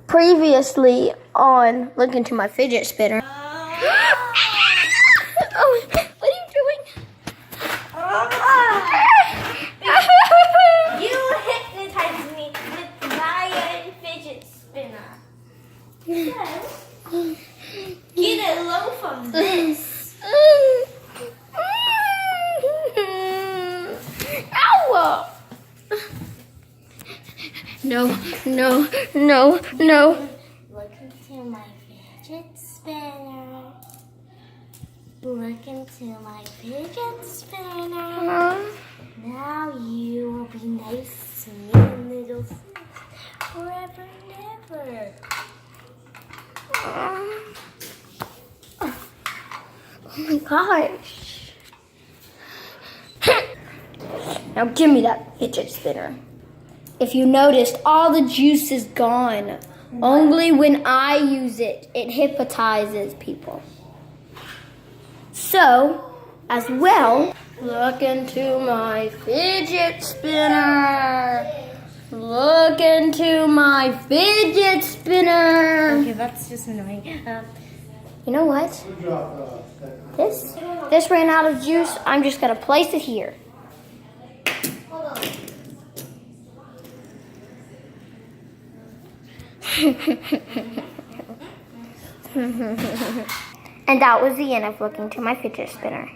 Previously on Look Into My Fidget Spinner. Oh, what are you doing? You hypnotized me with my fidget spinner. So, get a loaf from this. Ow! No. Look into my fidget spinner. Look into my fidget spinner. Now you will be nice to me and little sis forever and ever. Oh my gosh. Now give me that fidget spinner. If you noticed, all the juice is gone. Only when I use it, it hypnotizes people. So, as well, look into my fidget spinner. Look into my fidget spinner. Okay, that's just annoying. You know what? This ran out of juice. I'm just gonna place it here. Hold on. And that was the end of Looking to My Fidget Spinner.